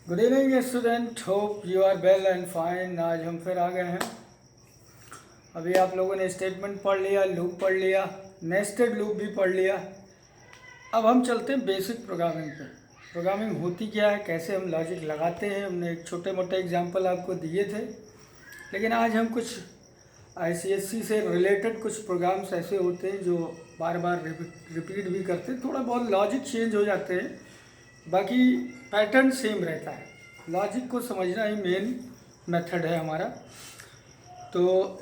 Good evening student, hope you are well and fine. आज हम फिर आ गए हैं। अभी आप लोगों ने स्टेटमेंट पढ़ लिया, लूप पढ़ लिया, नेस्टेड लूप भी पढ़ लिया। अब हम चलते हैं बेसिक प्रोग्रामिंग पे। प्रोग्रामिंग होती क्या है, कैसे हम लॉजिक लगाते हैं। हमने एक छोटे मोटे एग्जांपल आपको दिए थे, लेकिन आज हम कुछ आईसीएससी से रिलेटेड कुछ प्रोग्राम्स ऐसे होते हैं जो बार बार रिपीट भी करते हैं। थोड़ा बहुत लॉजिक चेंज हो जाते हैं, बाकी पैटर्न सेम रहता है। लॉजिक को समझना ही मेन मेथड है हमारा। तो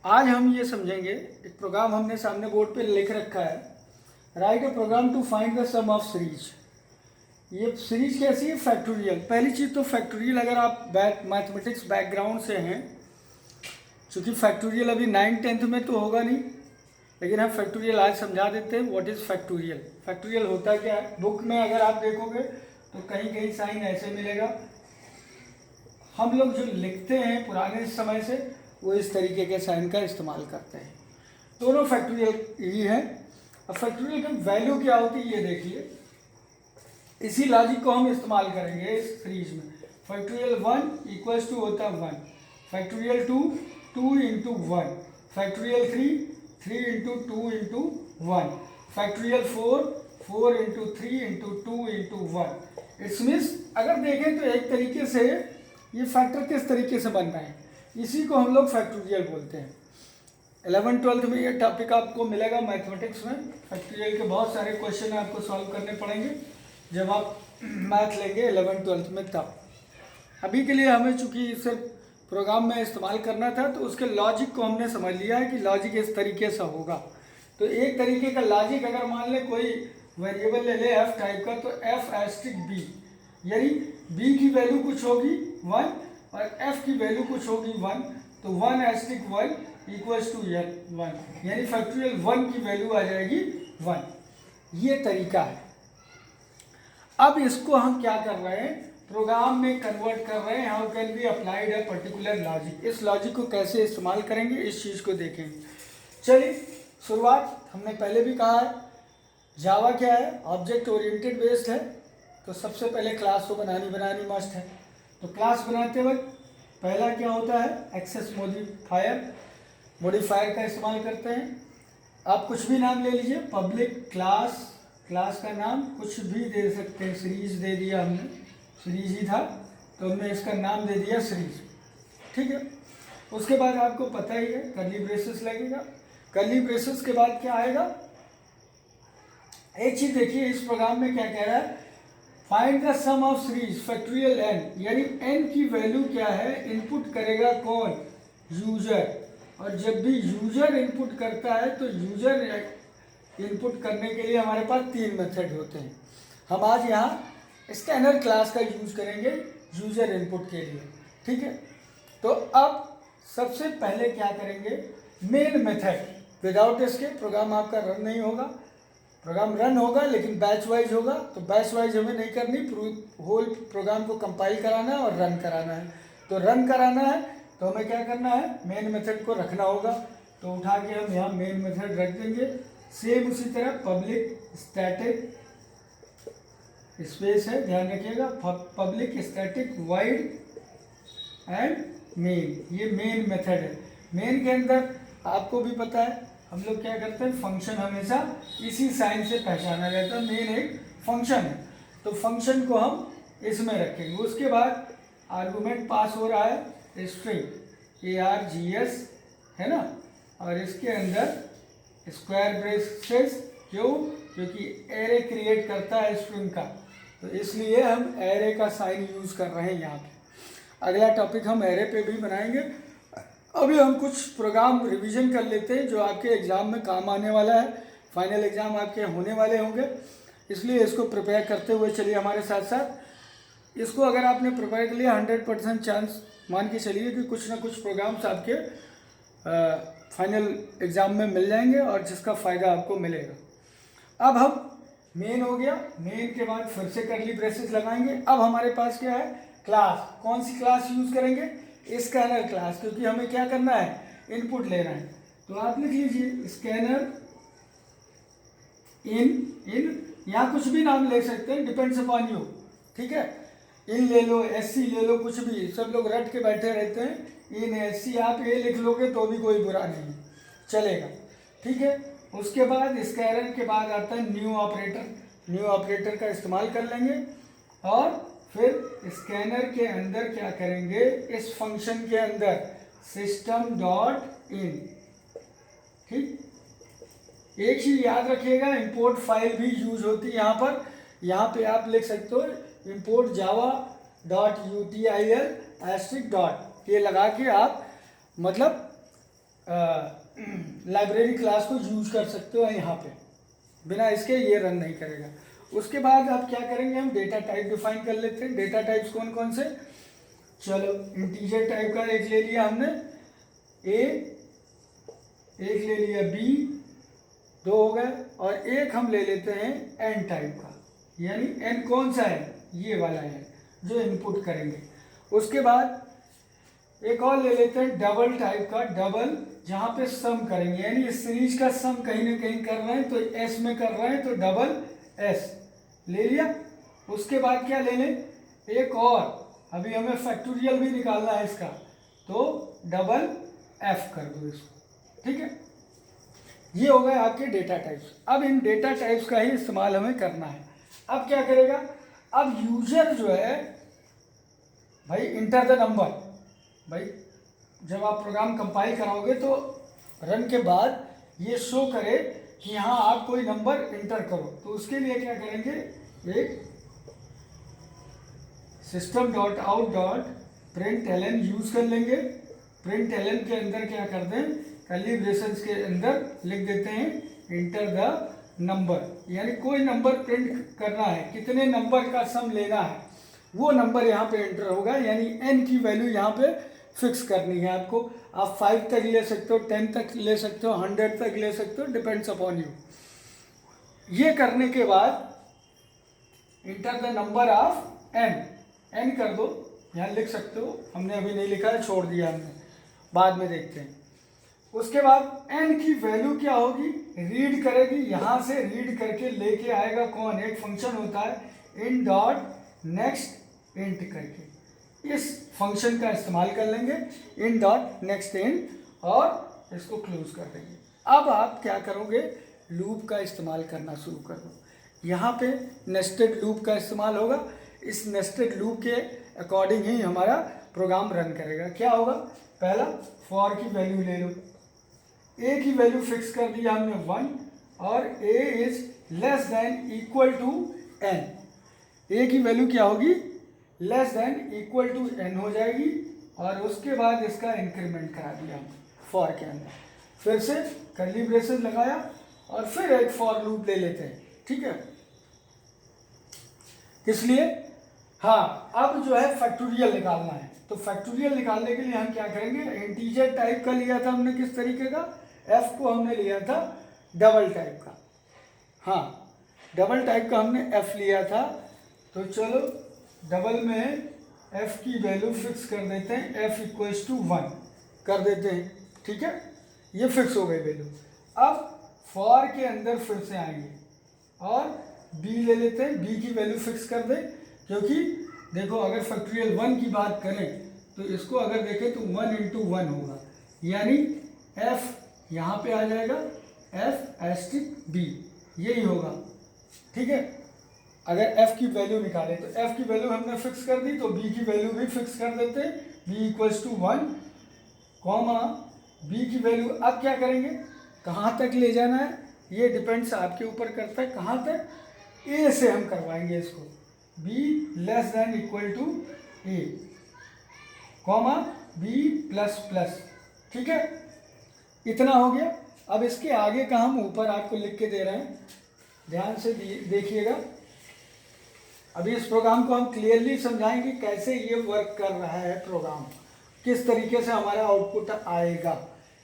आज हम ये समझेंगे, एक प्रोग्राम हमने सामने बोर्ड पे लिख रखा है, write a program to find the sum of series. ये सीरीज कैसी है? फैक्टोरियल। पहली चीज़ तो फैक्टोरियल, अगर आप मैथमेटिक्स बैकग्राउंड से हैं, चूँकि फैक्टोरियल अभी 9th-10th में तो होगा नहीं, लेकिन हम फैक्टोरियल आज समझा देते हैं। What is factorial? फैक्टोरियल होता क्या है? बुक में अगर आप देखोगे तो कहीं कहीं साइन ऐसे मिलेगा। हम लोग जो लिखते हैं पुराने समय से, वो इस तरीके के साइन का इस्तेमाल करते हैं। दोनों फैक्टोरियल यही है। अब फैक्टोरियल की वैल्यू क्या होती है ये देखिए। इसी लॉजिक को हम इस्तेमाल करेंगे इस सीरीज में। फैक्टोरियल 1 इक्वल्स टू होता है 1, factorial 2 2 into 1, factorial 3 into 2 into 1, factorial 4 into 3 into 2 into 1। It's means अगर देखें तो एक तरीके से ये फैक्टर किस तरीके से बन रहे हैं, इसी को हम लोग फैक्टोरियल बोलते हैं। 11th-12th में ये टॉपिक आपको मिलेगा मैथमेटिक्स में। फैक्टोरियल के बहुत सारे क्वेश्चन आपको सॉल्व करने पड़ेंगे जब आप मैथ लेंगे 11th-12th में। तब अभी के लिए हमें चूँकि सिर्फ प्रोग्राम में इस्तेमाल करना था, तो उसके लॉजिक को हमने समझ लिया है कि लॉजिक इस तरीके से होगा। तो एक तरीके का लॉजिक, अगर मान लें कोई वेरिएबल ले ले एफ टाइप का, तो एफ एस्ट्रिक बी, यानी बी की वैल्यू कुछ होगी 1 और एफ की वैल्यू कुछ होगी 1, तो 1 एस्ट्रिक 1 इक्वल्स टू 1, यानी फैक्टोरियल 1 की वैल्यू आ जाएगी 1। ये तरीका है। अब इसको हम क्या कर रहे हैं, प्रोग्राम में कन्वर्ट कर रहे हैं। How can be applied a particular logic. इस लॉजिक को कैसे इस्तेमाल करेंगे, इस चीज़ को देखेंगे। चलिए शुरुआत, हमने पहले भी कहा है जावा क्या है, ऑब्जेक्ट ओरिएंटेड बेस्ड है। तो सबसे पहले क्लास को बनानी मस्ट है। तो क्लास बनाते वक्त पहला क्या होता है, एक्सेस मॉडिफायर का इस्तेमाल करते हैं। आप कुछ भी नाम ले लीजिए, पब्लिक क्लास, क्लास का नाम कुछ भी दे सकते हैं। सीरीज दे दिया हमने, सीरीज ही था तो हमने इसका नाम दे दिया सीरीज, ठीक है। उसके बाद आपको पता ही है कर्ली ब्रेसेस लगेगा। कर्ली ब्रेसेस के बाद क्या आएगा, एक चीज देखिए इस प्रोग्राम में क्या कह रहा है, find the sum of series factorial N, यानी एन की वैल्यू क्या है, इनपुट करेगा कौन, यूजर। और जब भी यूजर इनपुट करता है तो यूजर इनपुट करने के लिए हमारे पास 3 मेथड होते हैं। हम आज यहाँ स्कैनर क्लास का यूज करेंगे यूजर इनपुट के लिए, ठीक है। तो अब सबसे पहले क्या करेंगे, मेन मेथड। विदाउट इसके प्रोग्राम आपका रन नहीं होगा। प्रोग्राम रन होगा लेकिन बैच वाइज होगा, तो बैच वाइज हमें नहीं करनी, होल प्रोग्राम को कंपाइल कराना है और रन कराना है। तो रन कराना है तो हमें क्या करना है, मेन मेथड को रखना होगा। तो उठा के हम यहाँ मेन मेथड रख देंगे। सेम उसी तरह पब्लिक स्टैटिक स्पेस है, ध्यान रखिएगा, public static wide and main, ये मेन मेथड है। मेन के अंदर आपको भी पता है हम लोग क्या करते हैं, फंक्शन हमेशा इसी साइन से पहचाना जाता है। मेन एक फंक्शन है, तो फंक्शन को हम इसमें रखेंगे। उसके बाद आर्गुमेंट पास हो रहा है स्ट्रिंग ARGS, है ना, और इसके अंदर स्क्वायर ब्रेसेस, क्यों, क्योंकि एरे क्रिएट करता है स्ट्रिंग का, तो इसलिए हम एरे का साइन यूज कर रहे हैं यहाँ पे। अगला टॉपिक हम एरे पे भी बनाएंगे। अभी हम कुछ प्रोग्राम रिवीजन कर लेते हैं जो आपके एग्ज़ाम में काम आने वाला है। फाइनल एग्ज़ाम आपके होने वाले होंगे, इसलिए इसको प्रिपेयर करते हुए चलिए हमारे साथ साथ। इसको अगर आपने प्रिपेयर कर लिया 100% चांस मान के चलिए कि कुछ ना कुछ प्रोग्राम्स आपके फाइनल एग्ज़ाम में मिल जाएंगे और जिसका फ़ायदा आपको मिलेगा। अब हम मेन हो गया, मेन के बाद फिर से कर्ली ब्रेसेस लगाएंगे। अब हमारे पास क्या है, क्लास। कौन सी क्लास यूज़ करेंगे, स्कैनर क्लास, क्योंकि हमें क्या करना है, इनपुट लेना है। तो आप लिख लीजिए स्कैनर इन, यहाँ कुछ भी नाम ले सकते हैं, डिपेंड्स अपॉन यू, ठीक है। इन ले लो, SC ले लो, कुछ भी, सब लोग रट के बैठे रहते हैं। इन SC आप ये लिख लोगे तो भी कोई बुरा नहीं चलेगा, ठीक है। उसके बाद स्कैनर के बाद आता है न्यू ऑपरेटर। न्यू ऑपरेटर का इस्तेमाल कर लेंगे और फिर स्कैनर के अंदर क्या करेंगे, इस फंक्शन के अंदर सिस्टम डॉट इन, ठीक। एक ही याद रखिएगा, इंपोर्ट फाइल भी यूज होती है यहाँ पर। यहाँ पे आप लिख सकते हो इंपोर्ट जावा डॉट util*, ये लगा के आप मतलब लाइब्रेरी क्लास को यूज कर सकते हो यहाँ पे, बिना इसके ये रन नहीं करेगा। उसके बाद आप क्या करेंगे, हम डेटा टाइप डिफाइन कर लेते हैं। डेटा टाइप्स कौन कौन से, चलो इंटीजर टाइप का एक ले लिया हमने, एक ले लिया, बी, 2 हो गए, और एक हम ले लेते हैं एन टाइप का, यानी एन कौन सा है, ये वाला है जो इनपुट करेंगे। उसके बाद एक और ले लेते हैं डबल टाइप का, डबल जहाँ पे सम करेंगे, यानी इस सीरीज का सम कहीं ना कहीं कर रहे हैं तो एस में कर रहे हैं तो डबल एस ले लिया। उसके बाद क्या ले लें, एक और, अभी हमें फैक्टोरियल भी निकालना है इसका, तो डबल एफ कर दो इसको, ठीक है। ये हो गए आपके डेटा टाइप्स। अब इन डेटा टाइप्स का ही इस्तेमाल हमें करना है। अब क्या करेगा, अब यूजर जो है भाई इंटर द नंबर, भाई जब आप प्रोग्राम कंपाइल कराओगे तो रन के बाद ये शो करे कि यहाँ आप कोई नंबर इंटर करो, तो उसके लिए क्या करेंगे, एक system dot out dot println use कर लेंगे। println के अंदर क्या कर दें, कर्ली ब्रेसेस के अंदर लिख देते हैं इंटर द नंबर, यानी कोई नंबर प्रिंट करना है, कितने नंबर का सम लेना है वो नंबर यहाँ पे एंटर होगा, यानी n की वैल्यू यहाँ पे फिक्स करनी है आपको। आप 5 तक ले सकते हो, 10 तक ले सकते हो, 100 तक ले सकते हो, डिपेंड्स अपॉन यू। ये करने के बाद enter the number of n कर दो, यहाँ लिख सकते हो, हमने अभी नहीं लिखा है, छोड़ दिया हमने, बाद में देखते हैं। उसके बाद n की वैल्यू क्या होगी, रीड करेगी, यहाँ से रीड करके लेके आएगा कौन, एक फंक्शन होता है इन डॉट नेक्स्ट इंट करके, इस फंक्शन का इस्तेमाल कर लेंगे इन डॉट नेक्स्ट इंट, और इसको क्लोज कर देंगे। अब आप क्या करोगे, लूप का इस्तेमाल करना शुरू कर दो। यहाँ पे नेस्टेड लूप का इस्तेमाल होगा, इस नेस्टेड लूप के अकॉर्डिंग ही हमारा प्रोग्राम रन करेगा। क्या होगा, पहला फॉर की वैल्यू ले लो, ए की वैल्यू फिक्स कर दिया हमने 1, और a is less than equal to n, a की वैल्यू क्या होगी, less than equal to n हो जाएगी, और उसके बाद इसका इंक्रीमेंट करा दिया फॉर के अंदर, फिर से कर्ली ब्रेसेस लगाया, और फिर एक फॉर लूप ले लेते हैं, ठीक है। किस लिए, हाँ, अब जो है फैक्टोरियल निकालना है, तो फैक्टोरियल निकालने के लिए हम क्या करेंगे, इंटीजर टाइप का लिया था हमने, किस तरीके का, एफ को हमने लिया था डबल टाइप का, हाँ डबल टाइप का हमने एफ लिया था, तो चलो डबल में एफ की वैल्यू फिक्स कर देते हैं, एफ इक्वल्स टू 1 कर देते हैं, ठीक है, ये फिक्स हो गई वैल्यू। अब फॉर के अंदर फिर से आएंगे और बी ले लेते हैं, बी की वैल्यू फिक्स कर दें, क्योंकि देखो अगर फैक्टोरियल 1 की बात करें तो इसको अगर देखें तो 1 × 1 होगा, यानी एफ यहाँ पे आ जाएगा, एफ एस्टिक बी, यही होगा, ठीक है। अगर f की वैल्यू निकालें तो f की वैल्यू हमने फिक्स कर दी, तो b की वैल्यू भी फिक्स कर देते हैं, b equals to 1, comma b की वैल्यू। अब क्या करेंगे, कहाँ तक ले जाना है ये डिपेंड्स आपके ऊपर करता है, कहाँ तक, a से हम करवाएंगे इसको, b less than equal to a, comma b plus plus, ठीक है, इतना हो गया। अब इसके आगे का हम ऊपर आपको लिख के दे रहे हैं, ध्यान से देखिएगा। अभी इस प्रोग्राम को हम क्लियरली समझाएंगे कैसे ये वर्क कर रहा है प्रोग्राम, किस तरीके से हमारा आउटपुट आएगा,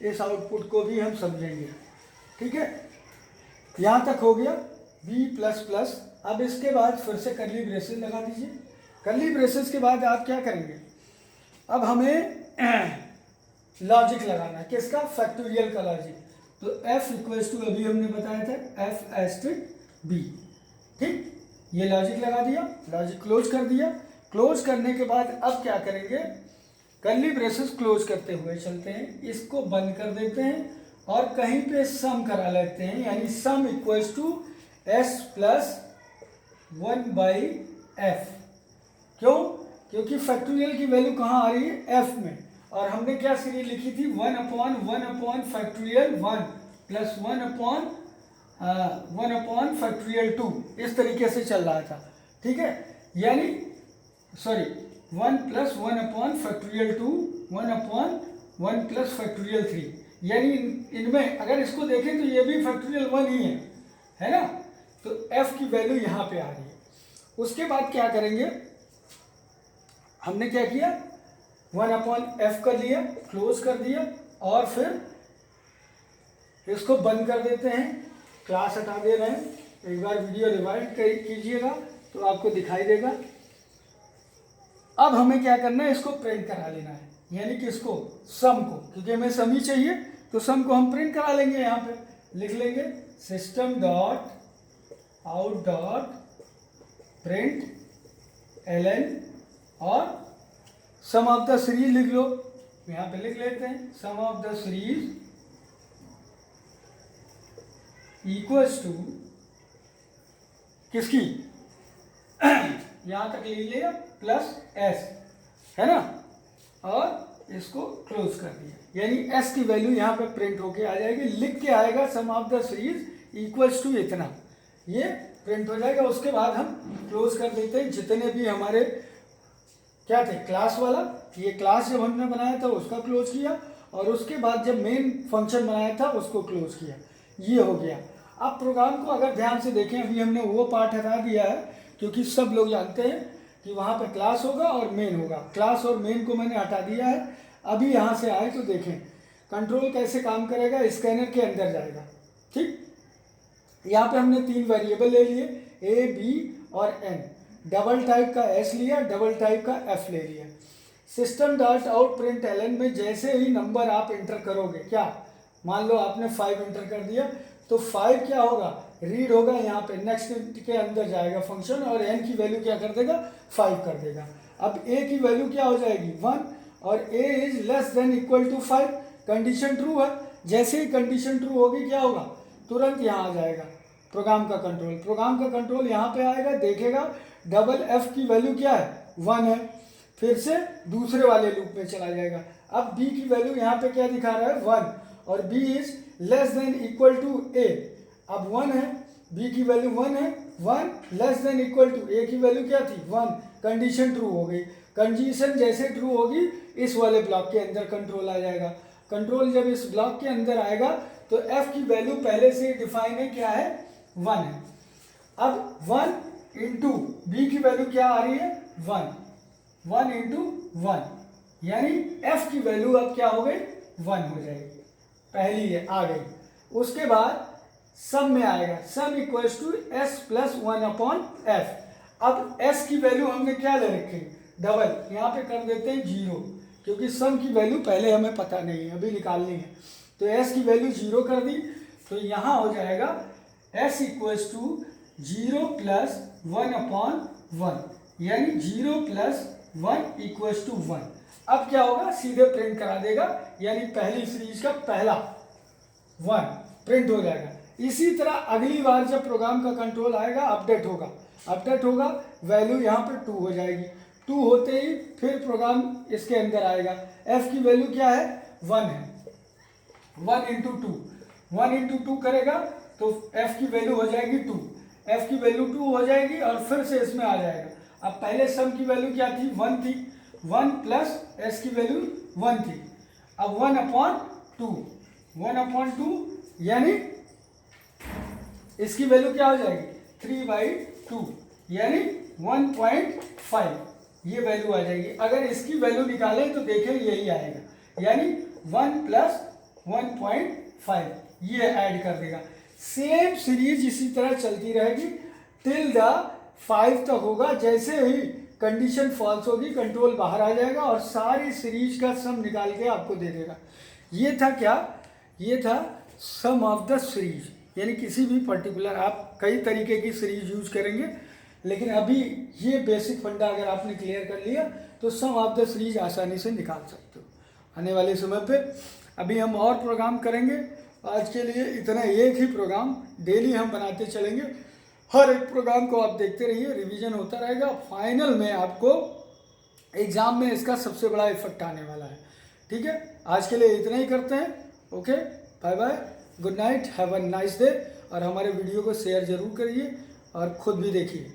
इस आउटपुट को भी हम समझेंगे, ठीक है। यहाँ तक हो गया b प्लस प्लस। अब इसके बाद फिर से कर्ली ब्रेसेस लगा दीजिए। कर्ली ब्रेसेस के बाद आप क्या करेंगे, अब हमें लॉजिक लगाना है, किसका, फैक्टोरियल का लॉजिक। तो f इक्वल्स टू अभी हमने बताया था f एस्ट्रिक b, ठीक, ये लॉजिक लगा दिया, लॉजिक क्लोज कर दिया। क्लोज करने के बाद अब क्या करेंगे, कर्ली ब्रेसेस क्लोज करते हुए चलते हैं, इसको बंद कर देते हैं और कहीं पे सम करा लेते हैं, यानी sum equals to S plus 1/f। क्यों? क्योंकि फैक्टोरियल की वैल्यू कहाँ आ रही है, f में, और हमने क्या सीरीज लिखी थी, 1/1 फैक्टोरियल 1 प्लस 1/1 फैक्टोरियल 2, इस तरीके से चल रहा था। ठीक है, यानी sorry 1 plus 1/1 factorial 2, 1/1 plus factorial 3, यानी इनमें अगर इसको देखें तो ये भी फैक्टोरियल 1 ही है ना। तो f की वैल्यू यहाँ पे आ रही है। उसके बाद क्या करेंगे, हमने क्या किया, 1/f कर लिया, क्लोज कर दिया, और फिर इसको बंद कर देते हैं, क्लास हटा दे रहे हैं। एक बार वीडियो रिवाइंड कीजिएगा तो आपको दिखाई देगा। अब हमें क्या करना है, इसको प्रिंट करा लेना है, यानी कि इसको सम को, क्योंकि हमें सम ही चाहिए तो सम को हम प्रिंट करा लेंगे। यहाँ पे लिख लेंगे system dot out dot print ln और सम ऑफ द सीरीज लिख लो, यहाँ पे लिख लेते हैं sum of the series equals to किसकी यहाँ तक ले लिया प्लस s, है ना, और इसको क्लोज कर दिया, यानी s की वैल्यू यहाँ पे प्रिंट होके आ जाएगी, लिख के आएगा sum of the series equals to इतना, ये प्रिंट हो जाएगा। उसके बाद हम क्लोज कर देते हैं जितने भी हमारे क्या थे, क्लास वाला, ये क्लास जब हमने बनाया था उसका क्लोज किया, और उसके बाद जब मेन फंक्शन बनाया था उसको क्लोज किया, ये हो गया। अब प्रोग्राम को अगर ध्यान से देखें, अभी हमने वो पार्ट हटा दिया है क्योंकि सब लोग जानते हैं कि वहाँ पे क्लास होगा और मेन होगा, क्लास और मेन को मैंने हटा दिया है। अभी यहाँ से आए तो देखें कंट्रोल कैसे काम करेगा, स्कैनर के अंदर जाएगा। ठीक, यहाँ पे हमने 3 वेरिएबल ले लिए, a, b और n, डबल टाइप का s लिया, डबल टाइप का f ले लिया। System dot out print ln में जैसे ही नंबर आप इंटर करोगे, क्या मान लो आपने 5 इंटर कर दिया, तो 5 क्या होगा, रीड होगा, यहाँ पे नेक्स्ट के अंदर जाएगा फंक्शन, और n की वैल्यू क्या कर देगा, 5 कर देगा। अब a की वैल्यू क्या हो जाएगी, 1, और a is less than equal to 5, condition true है। जैसे ही कंडीशन ट्रू होगी क्या होगा, तुरंत यहाँ आ जाएगा प्रोग्राम का कंट्रोल, प्रोग्राम का कंट्रोल यहाँ पे आएगा, देखेगा डबल f की वैल्यू क्या है, 1 है, फिर से दूसरे वाले लूप में चला जाएगा। अब b की वैल्यू यहाँ पे क्या दिखा रहा है, 1, और b is less than equal to a, अब 1 है, b की वैल्यू 1 है, 1 less than equal to a की वैल्यू क्या थी, 1, कंडीशन ट्रू हो गई। कंडीशन जैसे ट्रू होगी इस वाले ब्लॉक के अंदर कंट्रोल आ जाएगा। कंट्रोल जब इस ब्लॉक के अंदर आएगा तो f की वैल्यू पहले से डिफाइन है, क्या है, 1 है। अब 1 इंटू बी की वैल्यू क्या आ रही है, 1 इंटू 1, यानी f की वैल्यू अब क्या हो गई, 1 हो जाएगी, पहली है आ गई। उसके बाद सम में आएगा, sum equals to s plus 1/f। अब s की वैल्यू हमने क्या ले रखी, डबल, यहाँ पे कर देते हैं 0, क्योंकि सम की वैल्यू पहले हमें पता नहीं है, अभी निकालनी है, तो s की वैल्यू 0 कर दी, तो यहाँ हो जाएगा s इक्वल्स टू 0 प्लस 1/1, यानी 0 प्लस 1 इक्वल्स टू 1। अब क्या होगा, सीधे प्रिंट करा देगा, यानी पहली सीरीज का पहला 1 प्रिंट हो जाएगा। इसी तरह अगली बार जब प्रोग्राम का कंट्रोल आएगा, अपडेट होगा, वैल्यू यहाँ पर 2 हो जाएगी, 2 होते ही फिर प्रोग्राम इसके अंदर आएगा। f की वैल्यू क्या है, 1 है, 1 इंटू 2, 1 इंटू 2 करेगा तो f की वैल्यू हो जाएगी 2, f की वैल्यू 2 हो जाएगी, और फिर से इसमें आ जाएगा। अब पहले सम की वैल्यू क्या थी, 1 थी, 1 प्लस s की वैल्यू 1 थी, अब 1/2, यानी इसकी वैल्यू क्या हो जाएगी, 3/2, यानी 1.5, ये वैल्यू आ जाएगी। अगर इसकी वैल्यू निकालें तो देखें यही आएगा, यानी 1 प्लस 1.5, ये ऐड कर देगा। सेम सीरीज इसी तरह चलती रहेगी टिल द 5 तक होगा। जैसे ही कंडीशन फॉल्स होगी कंट्रोल बाहर आ जाएगा और सारी सीरीज का सम निकाल के आपको दे देगा। ये था क्या, ये था सम ऑफ द सीरीज, यानी किसी भी पर्टिकुलर, आप कई तरीके की सीरीज यूज करेंगे, लेकिन अभी ये बेसिक फंडा अगर आपने क्लियर कर लिया तो सम ऑफ द सीरीज आसानी से निकाल सकते हो आने वाले समय पे। अभी हम और प्रोग्राम करेंगे, आज के लिए इतना, एक ही प्रोग्राम डेली हम बनाते चलेंगे। हर एक प्रोग्राम को आप देखते रहिए, रिवीजन होता रहेगा, फाइनल में आपको एग्ज़ाम में इसका सबसे बड़ा इफेक्ट आने वाला है। ठीक है, आज के लिए इतना ही करते हैं। Okay, bye bye, good night, have a nice day. और हमारे वीडियो को शेयर ज़रूर करिए और ख़ुद भी देखिए।